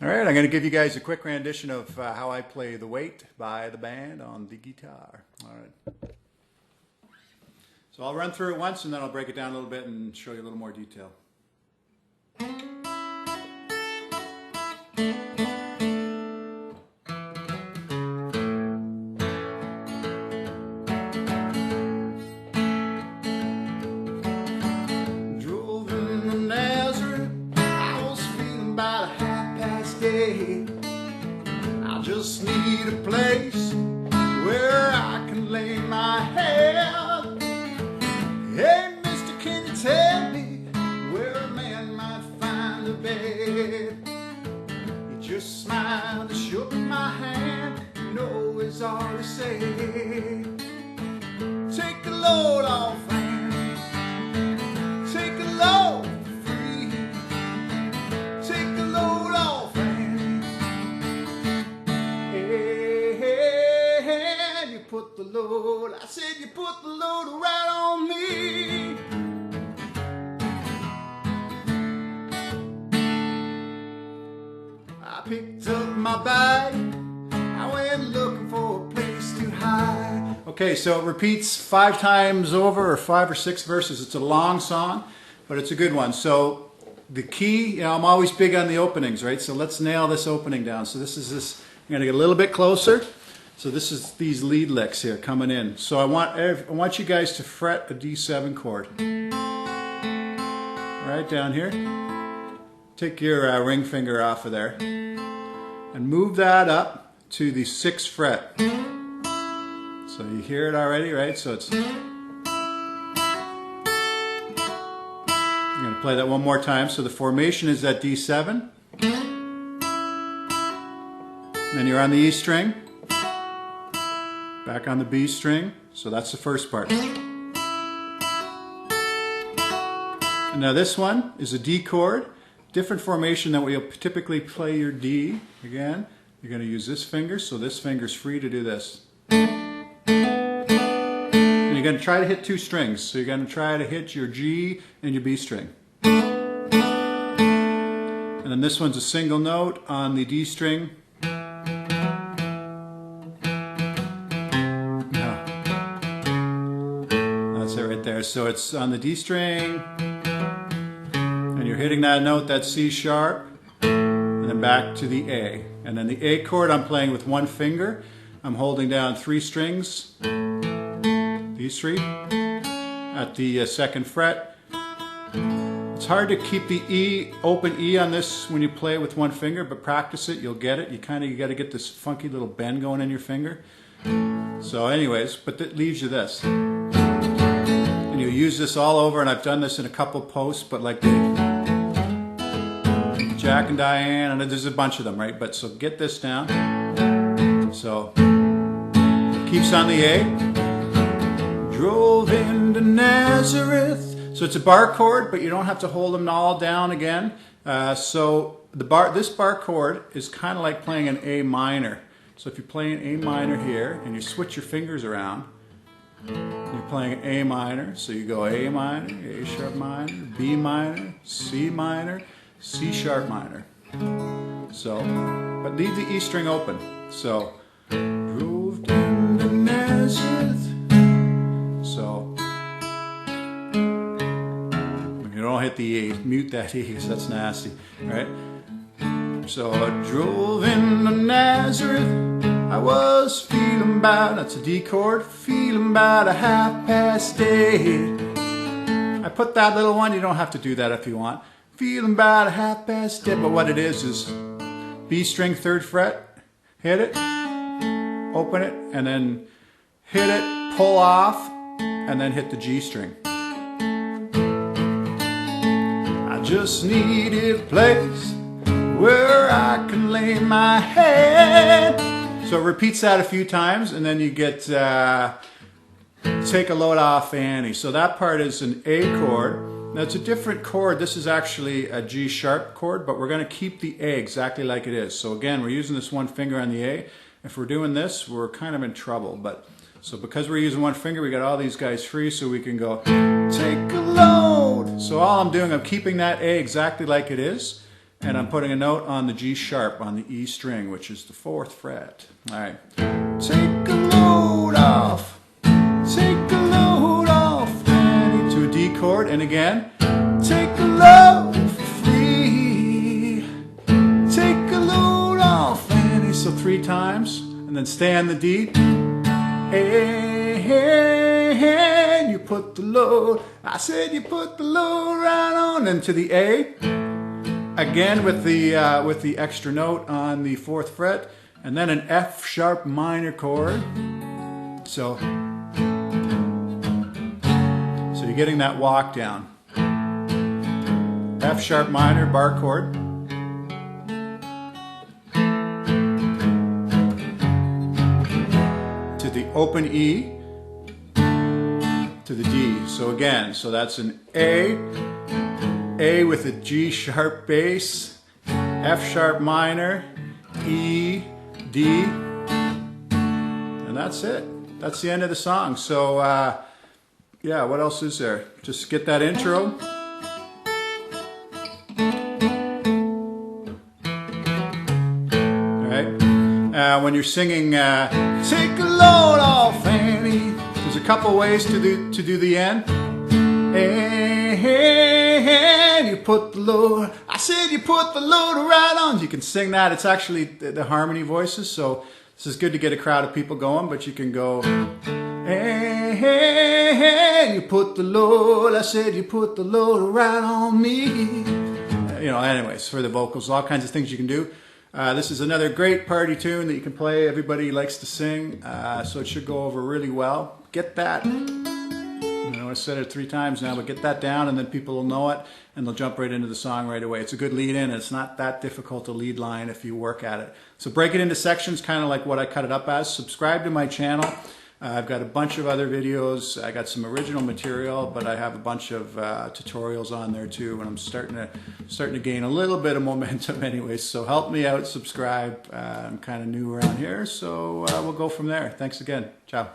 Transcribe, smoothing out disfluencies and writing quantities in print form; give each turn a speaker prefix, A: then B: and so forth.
A: All right, I'm going to give you guys a quick rendition of how I play The Weight by the band on the guitar. All right. So I'll run through it once and then I'll break it down a little bit and show you a little more detail. Drove into Nazareth, I was feeling about 8:30. I just need a place where I can lay my head. Hey, mister, can you tell me where a man might find a bed? He just smiled and shook my hand. You know it's all he said. Take the load off, man. Take the load free. Take the load off, man. Hey, you put the load, I said you put the load right on me. I picked up my bag, I went looking for a place to hide. Okay, so it repeats 5 times over, or 5 or 6 verses. It's a long song, but it's a good one. So the key, I'm always big on the openings, right? So let's nail this opening down. So this is this, I'm going to get a little bit closer. So this is these lead licks here coming in. So I want you guys to fret a D7 chord. Right down here. Take your ring finger off of there and move that up to the 6th fret. So you hear it already, right? So it's... I'm going to play that one more time. So the formation is at D7. And then you're on the E string. Back on the B string. So that's the first part. And now this one is a D chord. Different formation than what you'll typically play your D. Again, you're going to use this finger, so this finger's free to do this. And you're going to try to hit 2 strings. So you're going to try to hit your G and your B string. And then this one's a single note on the D string. That's it right there. So it's on the D string. You're hitting that note, that C sharp, and then back to the A. And then the A chord I'm playing with 1 finger. I'm holding down 3 strings, these 3, at the 2nd fret. It's hard to keep the E, open E on this when you play with 1 finger, but practice it, you'll get it. You got to get this funky little bend going in your finger. So anyways, but that leaves you this. And you use this all over, and I've done this in a couple posts, but like the Jack and Diane, and there's a bunch of them, right? But so get this down. So keeps on the A. Drove into Nazareth. So it's a bar chord, but you don't have to hold them all down again. So this bar chord is kind of like playing an A minor. So if you're playing A minor here and you switch your fingers around, you're playing an A minor. So you go A minor, A sharp minor, B minor, C minor, C sharp minor. So, but leave the E string open. So, drove into Nazareth. So, you don't hit the E, mute that E because that's nasty, right? So, I drove into Nazareth. I was feeling about, that's a D chord, feeling about 8:30. I put that little one, you don't have to do that if you want. Feeling about 8:30, but what it is B string 3rd fret, hit it, open it, and then hit it, pull off, and then hit the G string. I just needed a place where I can lay my head. So it repeats that a few times, and then you get take a load off, Fannie. So that part is an A chord. Now it's a different chord. This is actually a G sharp chord, but we're going to keep the A exactly like it is. So again, we're using this 1 finger on the A. If we're doing this, we're kind of in trouble. But so because we're using 1 finger, we got all these guys free, so we can go take a load. So all I'm doing, I'm keeping that A exactly like it is, and I'm putting a note on the G sharp on the E string, which is the 4th fret. All right. Take a load off, take a load off, Fannie, to a D chord, and again, take a load for free, take a load off, Fannie, so 3 times, and then stay on the D. Hey, hey, hey, you put the load, I said you put the load right on, and to the A, again with the extra note on the 4th fret, and then an F sharp minor chord. So you're getting that walk down. F sharp minor bar chord. To the open E, to the D. So again, so that's an A with a G sharp bass, F sharp minor, E, D, and that's it. That's the end of the song. So yeah, what else is there? Just get that intro. All right. When you're singing, take a load off, Fannie. There's a couple ways to do the end. Hey, hey, hey, you put the load, I said you put the load right on. You can sing that. It's actually the harmony voices, so this is good to get a crowd of people going, but you can go, hey, hey, hey, you put the load, I said you put the load right on me. You know, anyways, for the vocals, all kinds of things you can do. This is another great party tune that you can play. Everybody likes to sing, so it should go over really well. Get that. I said it 3 times now, but get that down and then people will know it and they'll jump right into the song right away. It's a good lead in. It's not that difficult to lead line if you work at it. So break it into sections, kind of like what I cut it up as. Subscribe to my channel. I've got a bunch of other videos. I got some original material, but I have a bunch of tutorials on there too, and I'm starting to gain a little bit of momentum anyways. So help me out, subscribe. I'm kind of new around here, so we'll go from there. Thanks again. Ciao.